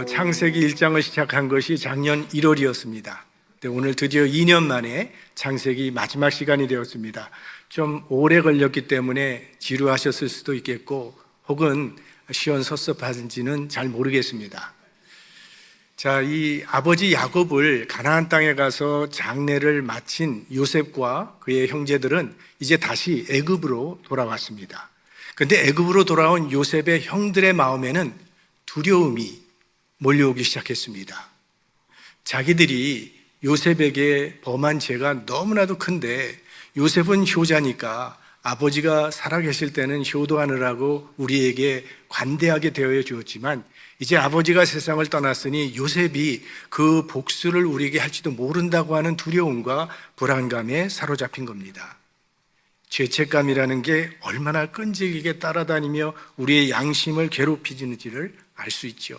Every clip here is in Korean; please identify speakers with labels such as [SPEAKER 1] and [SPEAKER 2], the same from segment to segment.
[SPEAKER 1] 창세기 1장을 시작한 것이 작년 1월이었습니다. 오늘 드디어 2년 만에 창세기 마지막 시간이 되었습니다. 좀 오래 걸렸기 때문에 지루하셨을 수도 있겠고 혹은 시원섭섭한지는 잘 모르겠습니다. 자, 이 아버지 야곱을 가나안 땅에 가서 장례를 마친 요셉과 그의 형제들은 이제 다시 애굽으로 돌아왔습니다. 그런데 애굽으로 돌아온 요셉의 형들의 마음에는 두려움이 몰려오기 시작했습니다. 자기들이 요셉에게 범한 죄가 너무나도 큰데 요셉은 효자니까 아버지가 살아계실 때는 효도하느라고 우리에게 관대하게 대하여 주었지만 이제 아버지가 세상을 떠났으니 요셉이 그 복수를 우리에게 할지도 모른다고 하는 두려움과 불안감에 사로잡힌 겁니다. 죄책감이라는 게 얼마나 끈질기게 따라다니며 우리의 양심을 괴롭히는지를 알 수 있죠.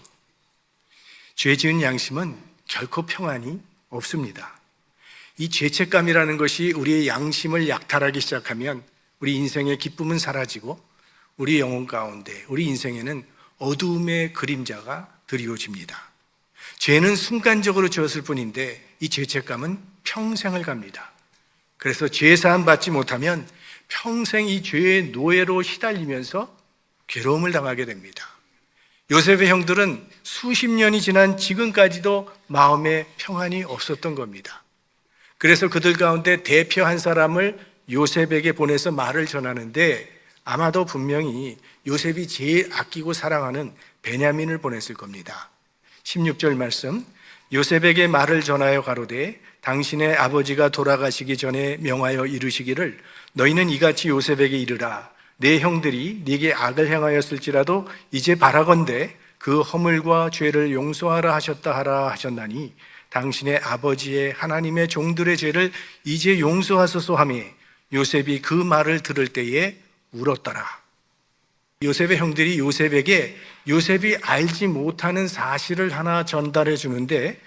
[SPEAKER 1] 죄 지은 양심은 결코 평안이 없습니다. 이 죄책감이라는 것이 우리의 양심을 약탈하기 시작하면 우리 인생의 기쁨은 사라지고 우리 영혼 가운데 우리 인생에는 어두움의 그림자가 드리워집니다. 죄는 순간적으로 지었을 뿐인데 이 죄책감은 평생을 갑니다. 그래서 죄사함 받지 못하면 평생 이 죄의 노예로 시달리면서 괴로움을 당하게 됩니다. 요셉의 형들은 수십 년이 지난 지금까지도 마음에 평안이 없었던 겁니다. 그래서 그들 가운데 대표 한 사람을 요셉에게 보내서 말을 전하는데 아마도 분명히 요셉이 제일 아끼고 사랑하는 베냐민을 보냈을 겁니다. 16절 말씀, 요셉에게 말을 전하여 가로되 당신의 아버지가 돌아가시기 전에 명하여 이르시기를 너희는 이같이 요셉에게 이르라. 내 형들이 네게 악을 행하였을지라도 이제 바라건대 그 허물과 죄를 용서하라 하셨다 하라 하셨나니 당신의 아버지의 하나님의 종들의 죄를 이제 용서하소서 하며 요셉이 그 말을 들을 때에 울었더라. 요셉의 형들이 요셉에게 요셉이 알지 못하는 사실을 하나 전달해 주는데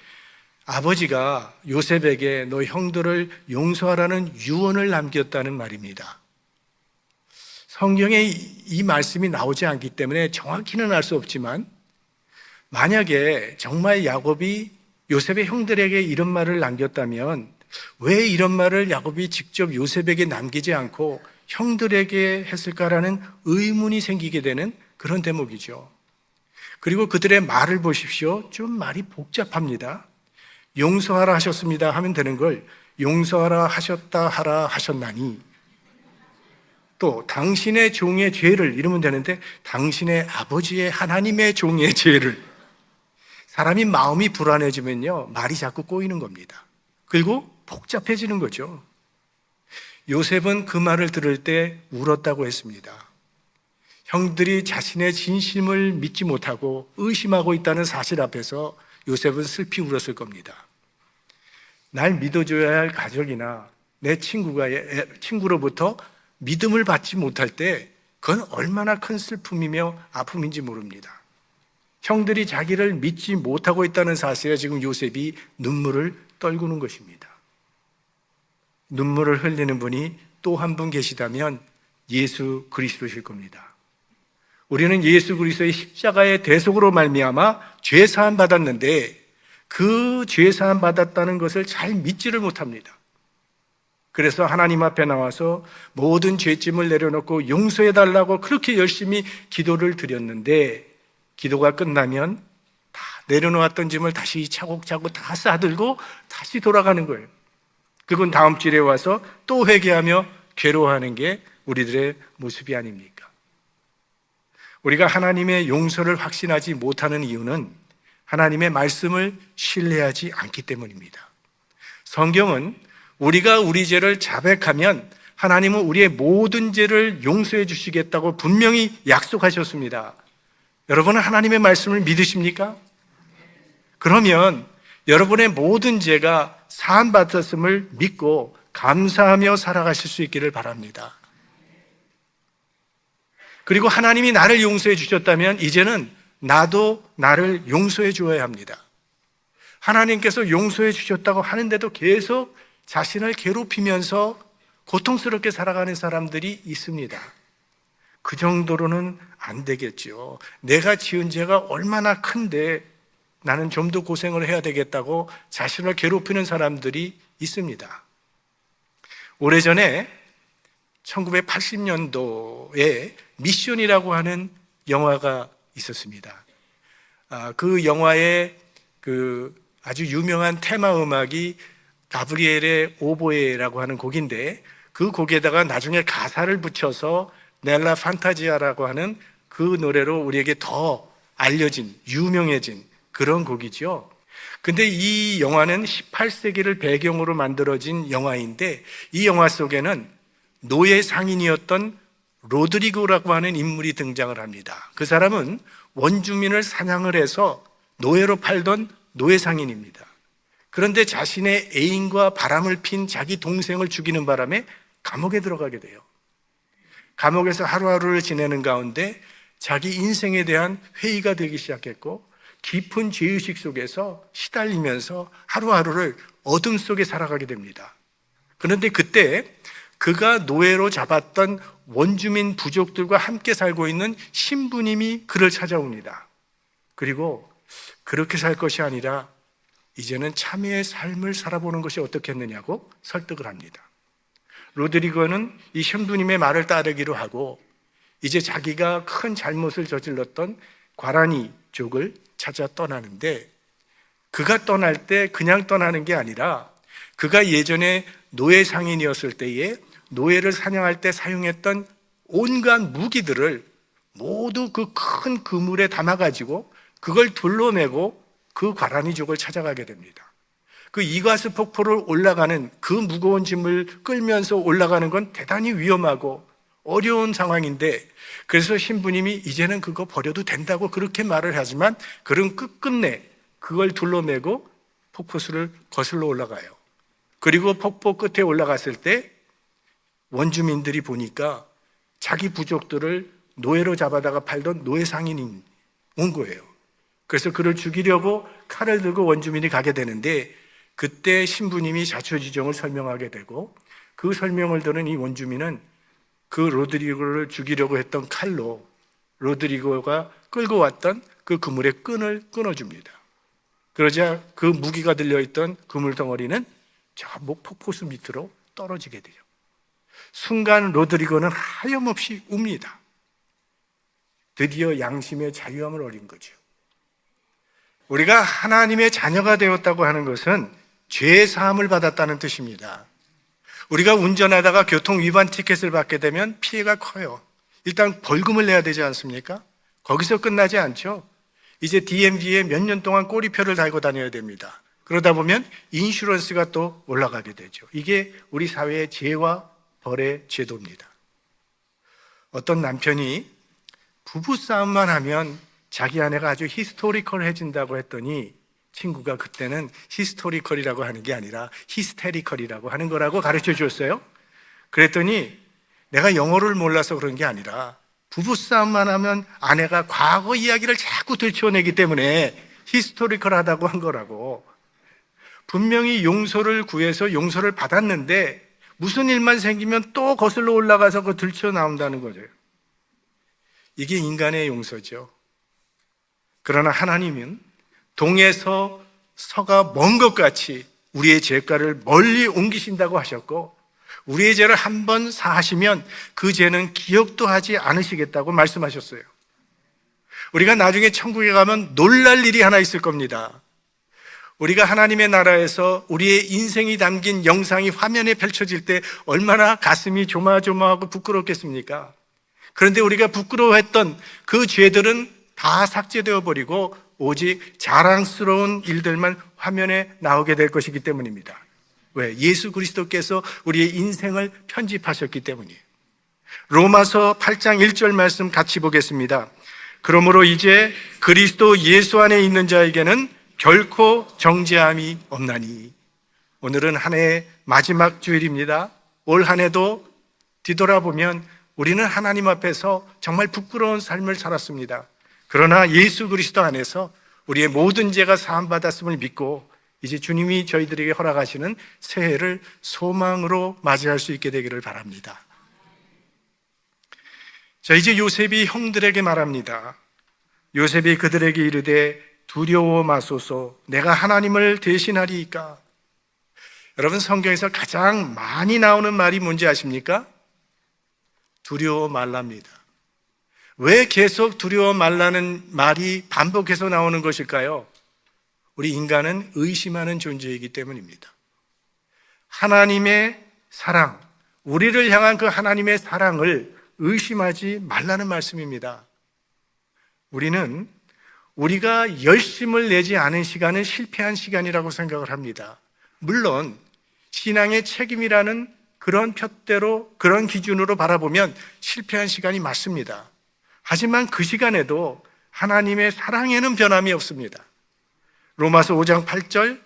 [SPEAKER 1] 아버지가 요셉에게 너 형들을 용서하라는 유언을 남겼다는 말입니다. 성경에 이 말씀이 나오지 않기 때문에 정확히는 알 수 없지만 만약에 정말 야곱이 요셉의 형들에게 이런 말을 남겼다면 왜 이런 말을 야곱이 직접 요셉에게 남기지 않고 형들에게 했을까라는 의문이 생기게 되는 그런 대목이죠. 그리고 그들의 말을 보십시오. 좀 말이 복잡합니다. 용서하라 하셨습니다 하면 되는 걸 용서하라 하셨다 하라 하셨나니 또 당신의 종의 죄를 이러면 되는데 당신의 아버지의 하나님의 종의 죄를 사람이 마음이 불안해지면요 말이 자꾸 꼬이는 겁니다. 그리고 복잡해지는 거죠. 요셉은 그 말을 들을 때 울었다고 했습니다. 형들이 자신의 진심을 믿지 못하고 의심하고 있다는 사실 앞에서 요셉은 슬피 울었을 겁니다. 날 믿어줘야 할 가족이나 내 친구로부터 믿음을 받지 못할 때 그건 얼마나 큰 슬픔이며 아픔인지 모릅니다. 형들이 자기를 믿지 못하고 있다는 사실에 지금 요셉이 눈물을 떨구는 것입니다. 눈물을 흘리는 분이 또 한 분 계시다면 예수 그리스도실 겁니다. 우리는 예수 그리스도의 십자가의 대속으로 말미암아 죄 사함 받았는데 그 죄 사함 받았다는 것을 잘 믿지를 못합니다. 그래서 하나님 앞에 나와서 모든 죄짐을 내려놓고 용서해 달라고 그렇게 열심히 기도를 드렸는데 기도가 끝나면 다 내려놓았던 짐을 다시 차곡차곡 다 싸들고 다시 돌아가는 거예요. 그건 다음 주에 와서 또 회개하며 괴로워하는 게 우리들의 모습이 아닙니까? 우리가 하나님의 용서를 확신하지 못하는 이유는 하나님의 말씀을 신뢰하지 않기 때문입니다. 성경은 우리가 우리 죄를 자백하면 하나님은 우리의 모든 죄를 용서해 주시겠다고 분명히 약속하셨습니다. 여러분은 하나님의 말씀을 믿으십니까? 그러면 여러분의 모든 죄가 사함받았음을 믿고 감사하며 살아가실 수 있기를 바랍니다. 그리고 하나님이 나를 용서해 주셨다면 이제는 나도 나를 용서해 주어야 합니다. 하나님께서 용서해 주셨다고 하는데도 계속 자신을 괴롭히면서 고통스럽게 살아가는 사람들이 있습니다. 그 정도로는 안 되겠죠. 내가 지은 죄가 얼마나 큰데 나는 좀 더 고생을 해야 되겠다고 자신을 괴롭히는 사람들이 있습니다. 오래전에 1980년도에 미션이라고 하는 영화가 있었습니다. 그 영화의 그 아주 유명한 테마 음악이 가브리엘의 오보에라고 하는 곡인데, 그 곡에다가 나중에 가사를 붙여서 넬라 판타지아라고 하는 그 노래로 우리에게 더 알려진, 유명해진 그런 곡이죠. 근데 이 영화는 18세기를 배경으로 만들어진 영화인데, 이 영화 속에는 노예 상인이었던 로드리고라고 하는 인물이 등장을 합니다. 그 사람은 원주민을 사냥을 해서 노예로 팔던 노예 상인입니다. 그런데 자신의 애인과 바람을 핀 자기 동생을 죽이는 바람에 감옥에 들어가게 돼요. 감옥에서 하루하루를 지내는 가운데 자기 인생에 대한 회의가 되기 시작했고, 깊은 죄의식 속에서 시달리면서 하루하루를 어둠 속에 살아가게 됩니다. 그런데 그때 그가 노예로 잡았던 원주민 부족들과 함께 살고 있는 신부님이 그를 찾아옵니다. 그리고 그렇게 살 것이 아니라 이제는 참회의 삶을 살아보는 것이 어떻겠느냐고 설득을 합니다. 로드리고는 이 신부님의 말을 따르기로 하고, 이제 자기가 큰 잘못을 저질렀던 과라니족을 찾아 떠나는데, 그가 떠날 때 그냥 떠나는 게 아니라 그가 예전에 노예 상인이었을 때에 노예를 사냥할 때 사용했던 온갖 무기들을 모두 그 큰 그물에 담아가지고 그걸 둘러매고 그 과라니족을 찾아가게 됩니다. 그 이과수 폭포를 올라가는 그 무거운 짐을 끌면서 올라가는 건 대단히 위험하고 어려운 상황인데, 그래서 신부님이 이제는 그거 버려도 된다고 그렇게 말을 하지만, 그는 끝끝내 그걸 둘러매고 폭포수를 거슬러 올라가요. 그리고 폭포 끝에 올라갔을 때 원주민들이 보니까 자기 부족들을 노예로 잡아다가 팔던 노예 상인이 온 거예요. 그래서 그를 죽이려고 칼을 들고 원주민이 가게 되는데, 그때 신부님이 자초지종을 설명하게 되고, 그 설명을 들은 이 원주민은 그 로드리고를 죽이려고 했던 칼로 로드리고가 끌고 왔던 그 그물의 끈을 끊어줍니다. 그러자 그 무기가 들려있던 그물 덩어리는 저 폭포수 밑으로 떨어지게 돼요. 순간 로드리고는 하염없이 웁니다. 드디어 양심의 자유함을 얻은 거죠. 우리가 하나님의 자녀가 되었다고 하는 것은 죄 사함을 받았다는 뜻입니다. 우리가 운전하다가 교통 위반 티켓을 받게 되면 피해가 커요. 일단 벌금을 내야 되지 않습니까? 거기서 끝나지 않죠. 이제 DMV에 몇 년 동안 꼬리표를 달고 다녀야 됩니다. 그러다 보면 인슈런스가 또 올라가게 되죠. 이게 우리 사회의 죄와 벌의 제도입니다. 어떤 남편이 부부싸움만 하면 자기 아내가 아주 히스토리컬해진다고 했더니, 친구가 그때는 히스토리컬이라고 하는 게 아니라 히스테리컬이라고 하는 거라고 가르쳐 주었어요. 그랬더니 내가 영어를 몰라서 그런 게 아니라 부부싸움만 하면 아내가 과거 이야기를 자꾸 들춰내기 때문에 히스토리컬하다고 한 거라고. 분명히 용서를 구해서 용서를 받았는데 무슨 일만 생기면 또 거슬러 올라가서 그 들춰 나온다는 거죠. 이게 인간의 용서죠. 그러나 하나님은 동에서 서가 먼 것 같이 우리의 죄가를 멀리 옮기신다고 하셨고, 우리의 죄를 한 번 사하시면 그 죄는 기억도 하지 않으시겠다고 말씀하셨어요. 우리가 나중에 천국에 가면 놀랄 일이 하나 있을 겁니다. 우리가 하나님의 나라에서 우리의 인생이 담긴 영상이 화면에 펼쳐질 때 얼마나 가슴이 조마조마하고 부끄럽겠습니까? 그런데 우리가 부끄러워했던 그 죄들은 다 삭제되어 버리고 오직 자랑스러운 일들만 화면에 나오게 될 것이기 때문입니다. 왜? 예수 그리스도께서 우리의 인생을 편집하셨기 때문이에요. 로마서 8장 1절 말씀 같이 보겠습니다. 그러므로 이제 그리스도 예수 안에 있는 자에게는 결코 정죄함이 없나니. 오늘은 한 해의 마지막 주일입니다. 올 한 해도 뒤돌아보면 우리는 하나님 앞에서 정말 부끄러운 삶을 살았습니다. 그러나 예수 그리스도 안에서 우리의 모든 죄가 사함받았음을 믿고 이제 주님이 저희들에게 허락하시는 새해를 소망으로 맞이할 수 있게 되기를 바랍니다. 자, 이제 요셉이 형들에게 말합니다. 요셉이 그들에게 이르되 두려워 마소서. 내가 하나님을 대신하리이까. 여러분, 성경에서 가장 많이 나오는 말이 뭔지 아십니까? 두려워 말랍니다. 왜 계속 두려워 말라는 말이 반복해서 나오는 것일까요? 우리 인간은 의심하는 존재이기 때문입니다. 하나님의 사랑, 우리를 향한 그 하나님의 사랑을 의심하지 말라는 말씀입니다. 우리는 우리가 열심을 내지 않은 시간은 실패한 시간이라고 생각을 합니다. 물론 신앙의 책임이라는 그런 푯대로, 그런 기준으로 바라보면 실패한 시간이 맞습니다. 하지만 그 시간에도 하나님의 사랑에는 변함이 없습니다. 로마서 5장 8절,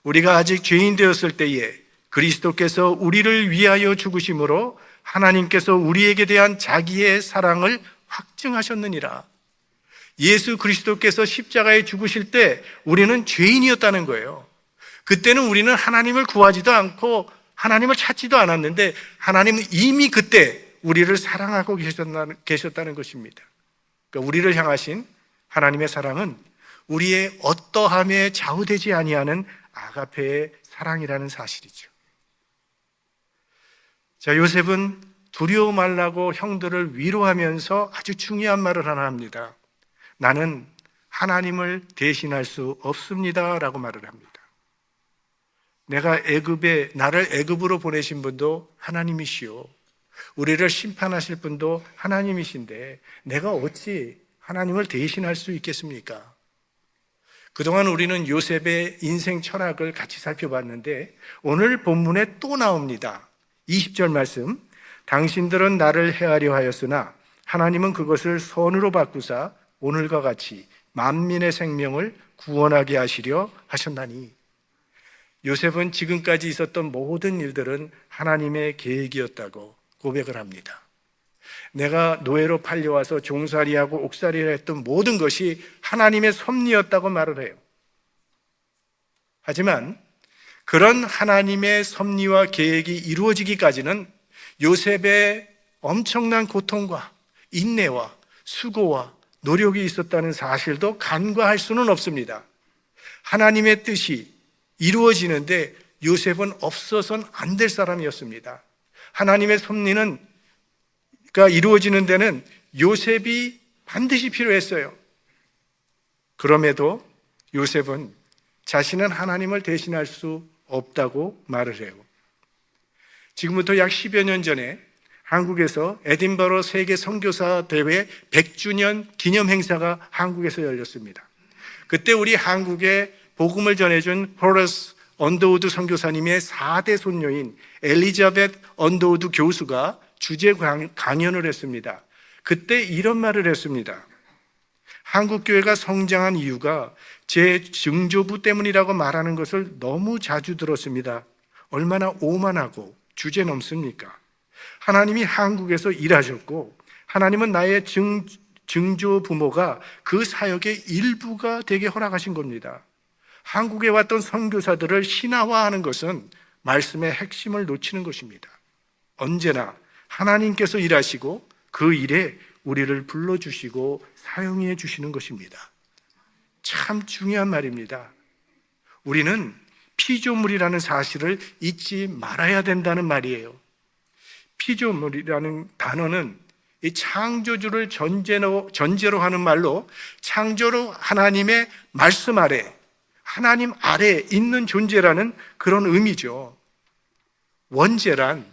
[SPEAKER 1] 우리가 아직 죄인 되었을 때에 그리스도께서 우리를 위하여 죽으심으로 하나님께서 우리에게 대한 자기의 사랑을 확증하셨느니라. 예수 그리스도께서 십자가에 죽으실 때 우리는 죄인이었다는 거예요. 그때는 우리는 하나님을 구하지도 않고 하나님을 찾지도 않았는데 하나님은 이미 그때 우리를 사랑하고 계셨다는 것입니다. 그러니까 우리를 향하신 하나님의 사랑은 우리의 어떠함에 좌우되지 아니하는 아가페의 사랑이라는 사실이죠. 자, 요셉은 두려워 말라고 형들을 위로하면서 아주 중요한 말을 하나 합니다. 나는 하나님을 대신할 수 없습니다 라고 말을 합니다. 나를 애굽으로 보내신 분도 하나님이시오. 우리를 심판하실 분도 하나님이신데 내가 어찌 하나님을 대신할 수 있겠습니까? 그동안 우리는 요셉의 인생 철학을 같이 살펴봤는데 오늘 본문에 또 나옵니다. 20절 말씀, 당신들은 나를 해하려 하였으나 하나님은 그것을 선으로 바꾸사 오늘과 같이 만민의 생명을 구원하게 하시려 하셨나니. 요셉은 지금까지 있었던 모든 일들은 하나님의 계획이었다고 고백을 합니다. 내가 노예로 팔려와서 종살이하고 옥살이를 했던 모든 것이 하나님의 섭리였다고 말을 해요. 하지만 그런 하나님의 섭리와 계획이 이루어지기까지는 요셉의 엄청난 고통과 인내와 수고와 노력이 있었다는 사실도 간과할 수는 없습니다. 하나님의 뜻이 이루어지는데 요셉은 없어서는 안 될 사람이었습니다. 하나님의 섭리가 이루어지는 데는 요셉이 반드시 필요했어요. 그럼에도 요셉은 자신은 하나님을 대신할 수 없다고 말을 해요. 지금부터 약 10여 년 전에 한국에서 에딘버러 세계 선교사 대회 100주년 기념 행사가 한국에서 열렸습니다. 그때 우리 한국에 복음을 전해준 호러스 언더우드 선교사님의 4대 손녀인 엘리자벳 언더우드 교수가 주제 강연을 했습니다. 그때 이런 말을 했습니다. 한국 교회가 성장한 이유가 제 증조부 때문이라고 말하는 것을 너무 자주 들었습니다. 얼마나 오만하고 주제 넘습니까? 하나님이 한국에서 일하셨고 하나님은 나의 증조부모가 그 사역의 일부가 되게 허락하신 겁니다. 한국에 왔던 선교사들을 신화화하는 것은 말씀의 핵심을 놓치는 것입니다. 언제나 하나님께서 일하시고 그 일에 우리를 불러주시고 사용해 주시는 것입니다. 참 중요한 말입니다. 우리는 피조물이라는 사실을 잊지 말아야 된다는 말이에요. 피조물이라는 단어는 이 창조주를 전제로 하는 말로 창조로 하나님의 말씀 아래, 하나님 아래에 있는 존재라는 그런 의미죠. 원죄란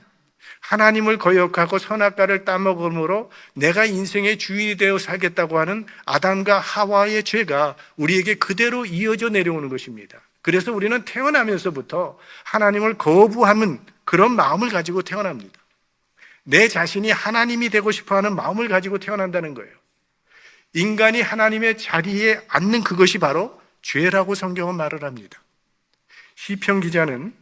[SPEAKER 1] 하나님을 거역하고 선악과를 따먹음으로 내가 인생의 주인이 되어 살겠다고 하는 아담과 하와의 죄가 우리에게 그대로 이어져 내려오는 것입니다. 그래서 우리는 태어나면서부터 하나님을 거부하는 그런 마음을 가지고 태어납니다. 내 자신이 하나님이 되고 싶어하는 마음을 가지고 태어난다는 거예요. 인간이 하나님의 자리에 앉는 그것이 바로 죄라고 성경은 말을 합니다. 시편 기자는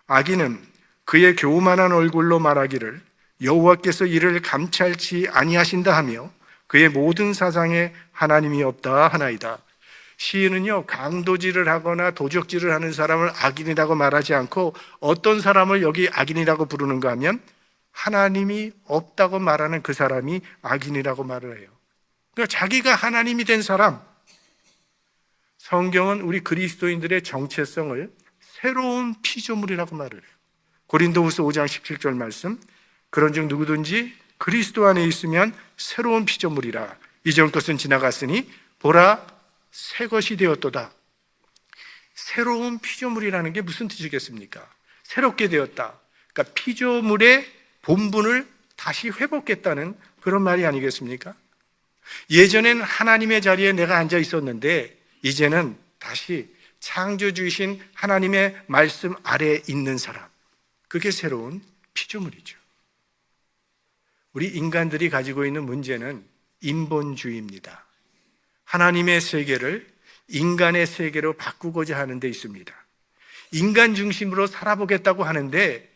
[SPEAKER 1] 악인은 그의 교만한 얼굴로 말하기를 여호와께서 이를 감찰치 아니하신다 하며 그의 모든 사상에 하나님이 없다 하나이다. 시인은요, 강도질을 하거나 도적질을 하는 사람을 악인이라고 말하지 않고 어떤 사람을 여기 악인이라고 부르는가 하면 하나님이 없다고 말하는 그 사람이 악인이라고 말을 해요. 그러니까 자기가 하나님이 된 사람, 성경은 우리 그리스도인들의 정체성을 새로운 피조물이라고 말을 해요. 고린도후서 5장 17절 말씀, 그런즉 누구든지 그리스도 안에 있으면 새로운 피조물이라. 이전 것은 지나갔으니 보라 새 것이 되었도다. 새로운 피조물이라는 게 무슨 뜻이겠습니까? 새롭게 되었다. 그러니까 피조물의 본분을 다시 회복했다는 그런 말이 아니겠습니까? 예전엔 하나님의 자리에 내가 앉아 있었는데 이제는 다시 창조주이신 하나님의 말씀 아래에 있는 사람, 그게 새로운 피조물이죠. 우리 인간들이 가지고 있는 문제는 인본주의입니다. 하나님의 세계를 인간의 세계로 바꾸고자 하는 데 있습니다. 인간 중심으로 살아보겠다고 하는데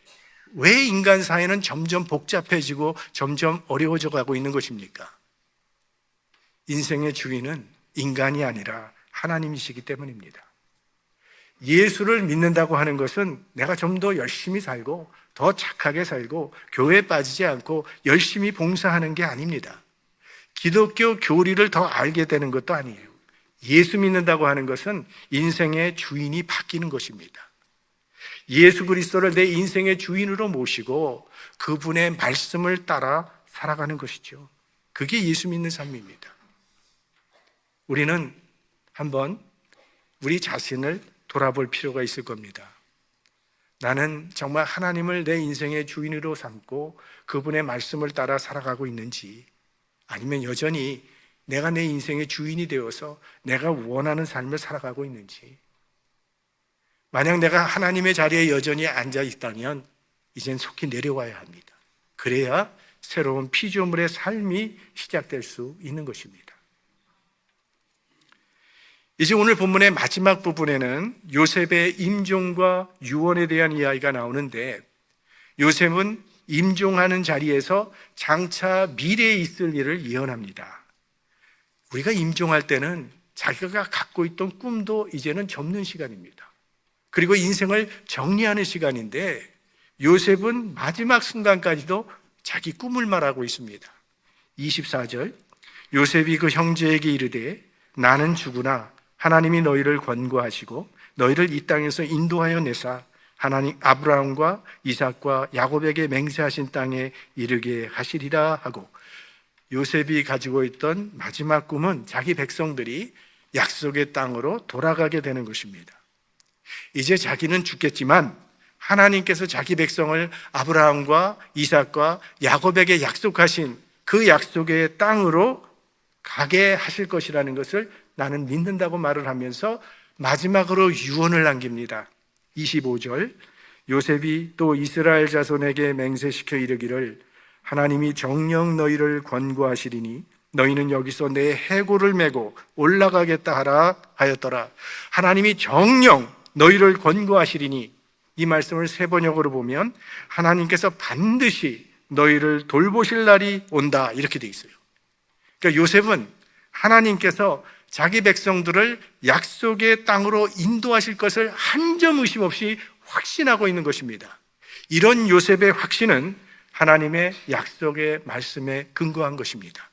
[SPEAKER 1] 왜 인간 사회는 점점 복잡해지고 점점 어려워져 가고 있는 것입니까? 인생의 주인은 인간이 아니라 하나님이시기 때문입니다. 예수를 믿는다고 하는 것은 내가 좀 더 열심히 살고 더 착하게 살고 교회에 빠지지 않고 열심히 봉사하는 게 아닙니다. 기독교 교리를 더 알게 되는 것도 아니에요. 예수 믿는다고 하는 것은 인생의 주인이 바뀌는 것입니다. 예수 그리스도를 내 인생의 주인으로 모시고 그분의 말씀을 따라 살아가는 것이죠. 그게 예수 믿는 삶입니다. 우리는 한번 우리 자신을 돌아볼 필요가 있을 겁니다. 나는 정말 하나님을 내 인생의 주인으로 삼고 그분의 말씀을 따라 살아가고 있는지, 아니면 여전히 내가 내 인생의 주인이 되어서 내가 원하는 삶을 살아가고 있는지. 만약 내가 하나님의 자리에 여전히 앉아 있다면 이젠 속히 내려와야 합니다. 그래야 새로운 피조물의 삶이 시작될 수 있는 것입니다. 이제 오늘 본문의 마지막 부분에는 요셉의 임종과 유언에 대한 이야기가 나오는데, 요셉은 임종하는 자리에서 장차 미래에 있을 일을 예언합니다. 우리가 임종할 때는 자기가 갖고 있던 꿈도 이제는 접는 시간입니다. 그리고 인생을 정리하는 시간인데, 요셉은 마지막 순간까지도 자기 꿈을 말하고 있습니다. 24절, 요셉이 그 형제에게 이르되 나는 죽으나 하나님이 너희를 권고하시고 너희를 이 땅에서 인도하여 내사 하나님 아브라함과 이삭과 야곱에게 맹세하신 땅에 이르게 하시리라 하고, 요셉이 가지고 있던 마지막 꿈은 자기 백성들이 약속의 땅으로 돌아가게 되는 것입니다. 이제 자기는 죽겠지만 하나님께서 자기 백성을 아브라함과 이삭과 야곱에게 약속하신 그 약속의 땅으로 가게 하실 것이라는 것을 나는 믿는다고 말을 하면서 마지막으로 유언을 남깁니다. 25절, 요셉이 또 이스라엘 자손에게 맹세시켜 이르기를 하나님이 정녕 너희를 권고하시리니 너희는 여기서 내 해골을 메고 올라가겠다 하라 하였더라. 하나님이 정녕 너희를 권고하시리니, 이 말씀을 세 번역으로 보면 하나님께서 반드시 너희를 돌보실 날이 온다, 이렇게 돼 있어요. 그러니까 요셉은 하나님께서 자기 백성들을 약속의 땅으로 인도하실 것을 한 점 의심 없이 확신하고 있는 것입니다. 이런 요셉의 확신은 하나님의 약속의 말씀에 근거한 것입니다.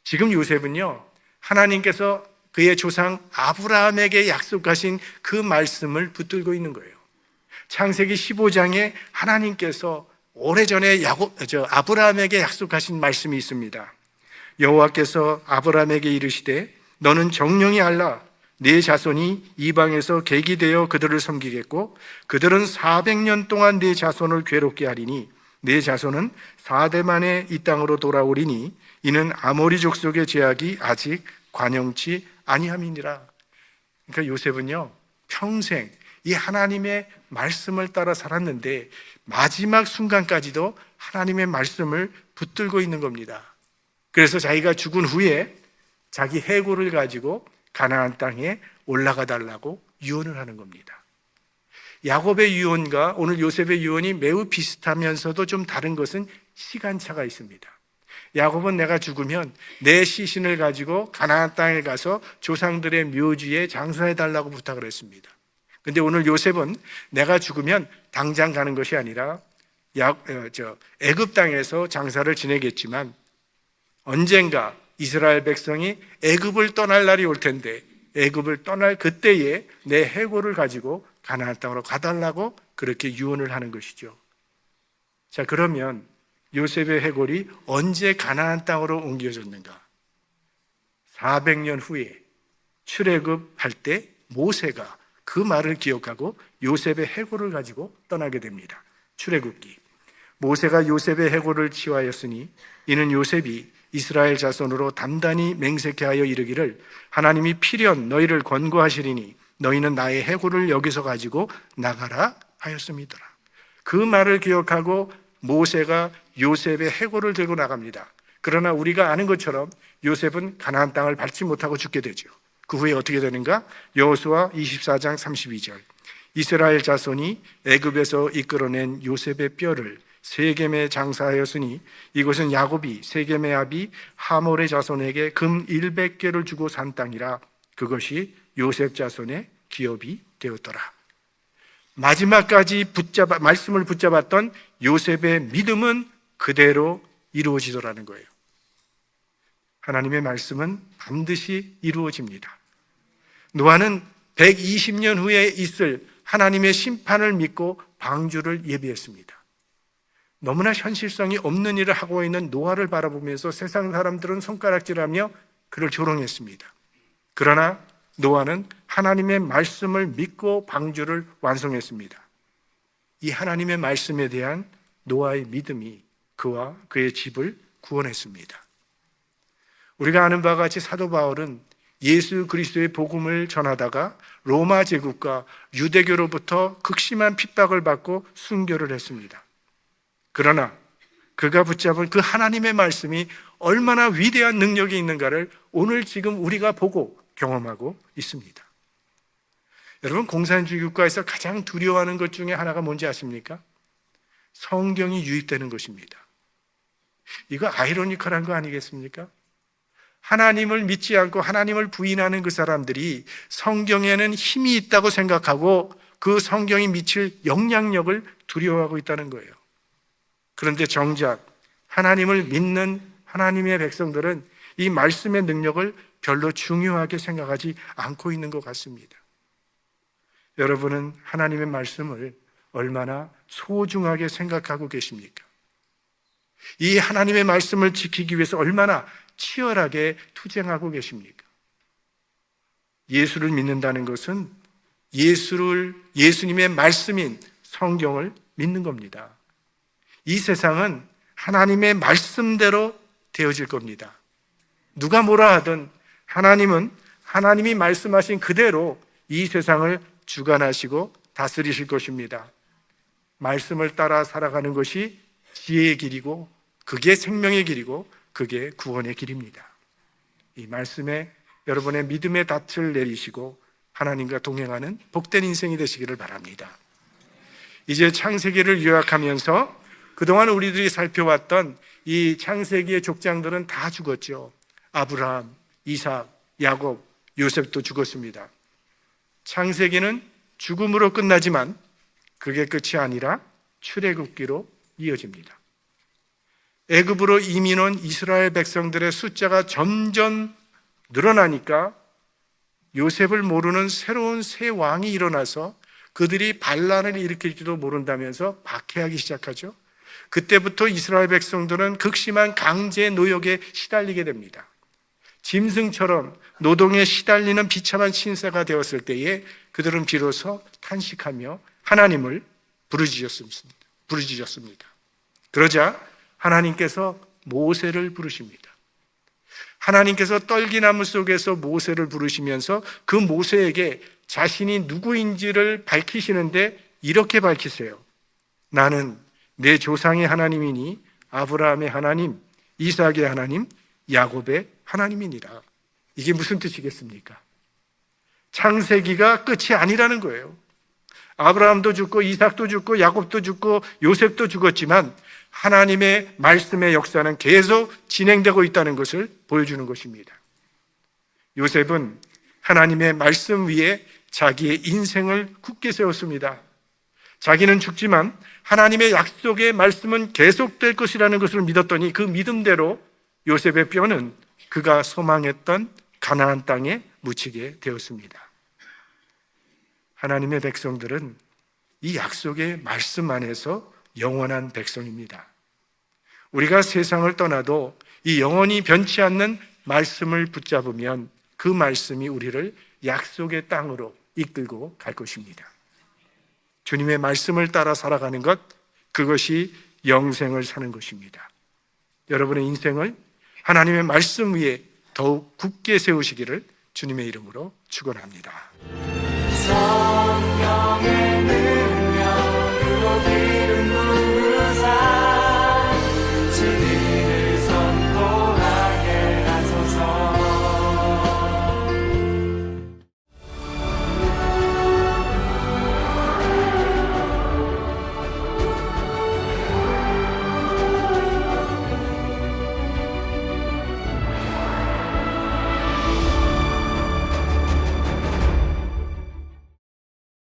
[SPEAKER 1] 지금 요셉은요, 하나님께서 그의 조상 아브라함에게 약속하신 그 말씀을 붙들고 있는 거예요. 창세기 15장에 하나님께서 오래전에 아브라함에게 약속하신 말씀이 있습니다. 여호와께서 아브라함에게 이르시되 너는 정령이 알라. 네 자손이 이방에서 객이 되어 그들을 섬기겠고 그들은 400년 동안 네 자손을 괴롭게 하리니 네 자손은 4대 만에 이 땅으로 돌아오리니 이는 아모리 족속의 죄악이 아직 관영치 아니함이니라. 그러니까 요셉은요, 평생 이 하나님의 말씀을 따라 살았는데 마지막 순간까지도 하나님의 말씀을 붙들고 있는 겁니다. 그래서 자기가 죽은 후에 자기 해골을 가지고 가나안 땅에 올라가 달라고 유언을 하는 겁니다. 야곱의 유언과 오늘 요셉의 유언이 매우 비슷하면서도 좀 다른 것은 시간차가 있습니다. 야곱은 내가 죽으면 내 시신을 가지고 가나안 땅에 가서 조상들의 묘지에 장사해 달라고 부탁을 했습니다. 그런데 오늘 요셉은 내가 죽으면 당장 가는 것이 아니라 애굽 땅에서 장사를 지내겠지만 언젠가 이스라엘 백성이 애굽을 떠날 날이 올 텐데 애굽을 떠날 그때에 내 해골을 가지고 가나안 땅으로 가달라고 그렇게 유언을 하는 것이죠. 자, 그러면 요셉의 해골이 언제 가나안 땅으로 옮겨졌는가? 400년 후에 출애굽할 때 모세가 그 말을 기억하고 요셉의 해골을 가지고 떠나게 됩니다. 출애굽기. 모세가 요셉의 해골을 취하였으니 이는 요셉이 이스라엘 자손으로 단단히 맹세케 하여 이르기를 하나님이 필연 너희를 권고하시리니 너희는 나의 해골을 여기서 가지고 나가라 하였음이더라. 그 말을 기억하고 모세가 요셉의 해골을 들고 나갑니다. 그러나 우리가 아는 것처럼 요셉은 가나안 땅을 밟지 못하고 죽게 되죠. 그 후에 어떻게 되는가? 여호수아 24장 32절. 이스라엘 자손이 애굽에서 이끌어낸 요셉의 뼈를 세겜에 장사하였으니 이것은 야곱이 세겜의 아비 하몰의 자손에게 금 100개를 주고 산 땅이라. 그것이 요셉 자손의 기업이 되었더라. 마지막까지 말씀을 붙잡았던 요셉의 믿음은 그대로 이루어지더라는 거예요. 하나님의 말씀은 반드시 이루어집니다. 노아는 120년 후에 있을 하나님의 심판을 믿고 방주를 예비했습니다. 너무나 현실성이 없는 일을 하고 있는 노아를 바라보면서 세상 사람들은 손가락질하며 그를 조롱했습니다. 그러나 노아는 하나님의 말씀을 믿고 방주를 완성했습니다. 이 하나님의 말씀에 대한 노아의 믿음이 그와 그의 집을 구원했습니다. 우리가 아는 바와 같이 사도 바울은 예수 그리스도의 복음을 전하다가 로마 제국과 유대교로부터 극심한 핍박을 받고 순교를 했습니다. 그러나 그가 붙잡은 그 하나님의 말씀이 얼마나 위대한 능력이 있는가를 오늘 지금 우리가 보고 경험하고 있습니다. 여러분, 공산주의 국가에서 가장 두려워하는 것 중에 하나가 뭔지 아십니까? 성경이 유입되는 것입니다. 이거 아이러니컬한 거 아니겠습니까? 하나님을 믿지 않고 하나님을 부인하는 그 사람들이 성경에는 힘이 있다고 생각하고 그 성경이 미칠 영향력을 두려워하고 있다는 거예요. 그런데 정작 하나님을 믿는 하나님의 백성들은 이 말씀의 능력을 별로 중요하게 생각하지 않고 있는 것 같습니다. 여러분은 하나님의 말씀을 얼마나 소중하게 생각하고 계십니까? 이 하나님의 말씀을 지키기 위해서 얼마나 치열하게 투쟁하고 계십니까? 예수를 믿는다는 것은 예수님의 말씀인 성경을 믿는 겁니다. 이 세상은 하나님의 말씀대로 되어질 겁니다. 누가 뭐라 하든 하나님은 하나님이 말씀하신 그대로 이 세상을 주관하시고 다스리실 것입니다. 말씀을 따라 살아가는 것이 지혜의 길이고 그게 생명의 길이고 그게 구원의 길입니다. 이 말씀에 여러분의 믿음의 닻을 내리시고 하나님과 동행하는 복된 인생이 되시기를 바랍니다. 이제 창세기를 요약하면서 그동안 우리들이 살펴왔던 이 창세기의 족장들은 다 죽었죠. 아브라함, 이삭, 야곱, 요셉도 죽었습니다. 창세기는 죽음으로 끝나지만 그게 끝이 아니라 출애굽기로 이어집니다. 애굽으로 이민 온 이스라엘 백성들의 숫자가 점점 늘어나니까 요셉을 모르는 새로운 새 왕이 일어나서 그들이 반란을 일으킬지도 모른다면서 박해하기 시작하죠. 그때부터 이스라엘 백성들은 극심한 강제 노역에 시달리게 됩니다. 짐승처럼 노동에 시달리는 비참한 신세가 되었을 때에 그들은 비로소 탄식하며 하나님을 부르짖었습니다. 그러자 하나님께서 모세를 부르십니다. 하나님께서 떨기나무 속에서 모세를 부르시면서 그 모세에게 자신이 누구인지를 밝히시는데 이렇게 밝히세요. 나는 내 조상의 하나님이니 아브라함의 하나님, 이삭의 하나님, 야곱의 하나님이니라. 이게 무슨 뜻이겠습니까? 창세기가 끝이 아니라는 거예요. 아브라함도 죽고 이삭도 죽고 야곱도 죽고 요셉도 죽었지만 하나님의 말씀의 역사는 계속 진행되고 있다는 것을 보여주는 것입니다. 요셉은 하나님의 말씀 위에 자기의 인생을 굳게 세웠습니다. 자기는 죽지만 하나님의 약속의 말씀은 계속될 것이라는 것을 믿었더니 그 믿음대로 요셉의 뼈는 그가 소망했던 가나안 땅에 묻히게 되었습니다. 하나님의 백성들은 이 약속의 말씀 안에서 영원한 백성입니다. 우리가 세상을 떠나도 이 영원히 변치 않는 말씀을 붙잡으면 그 말씀이 우리를 약속의 땅으로 이끌고 갈 것입니다. 주님의 말씀을 따라 살아가는 것, 그것이 영생을 사는 것입니다. 여러분의 인생을 하나님의 말씀 위에 더욱 굳게 세우시기를 주님의 이름으로 축원합니다. 성령의